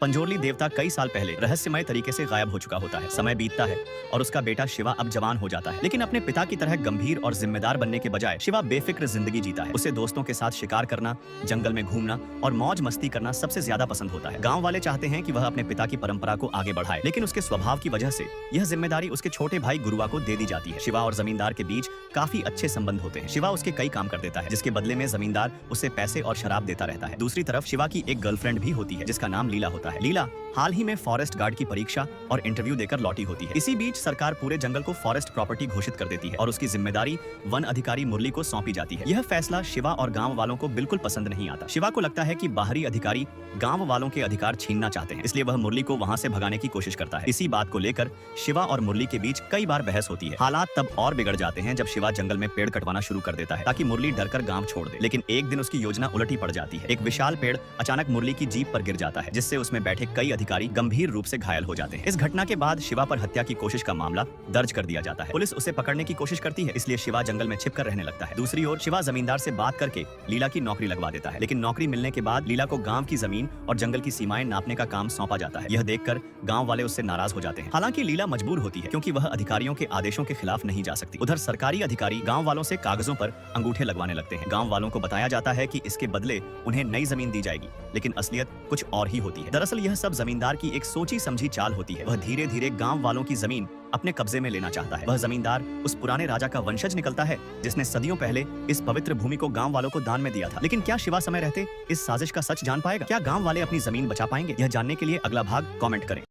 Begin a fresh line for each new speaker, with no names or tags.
पंजोरली देवता कई साल पहले रहस्यमय तरीके से गायब हो चुका होता है। समय बीतता है और उसका बेटा शिवा अब जवान हो जाता है, लेकिन अपने पिता की तरह गंभीर और जिम्मेदार बनने के बजाय शिवा बेफिक्र जिंदगी जीता है। उसे दोस्तों के साथ शिकार करना, जंगल में घूमना और मौज मस्ती करना सबसे ज्यादा पसंद होता है। गाँव वाले चाहते हैं कि वह अपने पिता की परंपरा को आगे बढ़ाए, लेकिन उसके स्वभाव की वजह से यह जिम्मेदारी उसके छोटे भाई गुरुआ को दे दी जाती है। शिवा और जमींदार के बीच काफी अच्छे संबंध होते हैं। शिवा उसके कई काम कर देता है, जिसके बदले में जमींदार उसे पैसे और शराब देता रहता है। दूसरी तरफ शिवा की एक गर्लफ्रेंड भी होती है, जिसका नाम लीला होता है। लीला हाल ही में फॉरेस्ट गार्ड की परीक्षा और इंटरव्यू देकर लौटी होती है। इसी बीच सरकार पूरे जंगल को फॉरेस्ट प्रॉपर्टी घोषित कर देती है और उसकी जिम्मेदारी वन अधिकारी मुरली को सौंपी जाती है। यह फैसला शिवा और गांव वालों को बिल्कुल पसंद नहीं आता। शिवा को लगता है कि बाहरी अधिकारी गांव वालों के अधिकार छीनना चाहते हैं, इसलिए वह मुरली को वहां से भगाने की कोशिश करता है। इसी बात को लेकर शिवा और मुरली के बीच कई बार बहस होती है। हालात तब और बिगड़ जाते हैं जब शिवा जंगल में पेड़ कटवाना शुरू कर देता है ताकि मुरली डरकर गांव छोड़ दे। लेकिन एक दिन उसकी योजना उलटी पड़ जाती है। एक विशाल पेड़ अचानक मुरली की जीप पर गिर जाता है, जिससे उसमें बैठे कई अधिकारी गंभीर रूप से घायल हो जाते हैं। इस घटना के बाद शिवा पर हत्या की कोशिश का मामला दर्ज कर दिया जाता है। पुलिस उसे पकड़ने की कोशिश करती है, इसलिए शिवा जंगल में छिपकर रहने लगता है। दूसरी ओर शिवा जमींदार से बात करके लीला की नौकरी लगवा देता है, लेकिन नौकरी मिलने के बाद लीला को गांव की जमीन और जंगल की सीमाएं नापने का काम सौंपा जाता है। यह देखकर गांव वाले उससे नाराज हो जाते हैं। हालांकि लीला मजबूर होती है, क्योंकि वह अधिकारियों के आदेशों के खिलाफ नहीं जा सकती। उधर सरकारी अधिकारी गांव वालों से कागजों पर अंगूठे लगवाने लगते हैं। गांव वालों को बताया जाता है कि इसके बदले उन्हें नई जमीन दी जाएगी, लेकिन असलियत कुछ और ही होती है। दरअसल यह सब जमींदार की एक सोची समझी चाल होती है। वह धीरे धीरे गांव वालों की जमीन अपने कब्जे में लेना चाहता है। वह जमींदार उस पुराने राजा का वंशज निकलता है, जिसने सदियों पहले इस पवित्र भूमि को गांव वालों को दान में दिया था। लेकिन क्या शिवा समय रहते इस साजिश का सच जान पाएगा? क्या गांव वाले अपनी जमीन बचा पाएंगे? यह जानने के लिए अगला भाग कमेंट करें।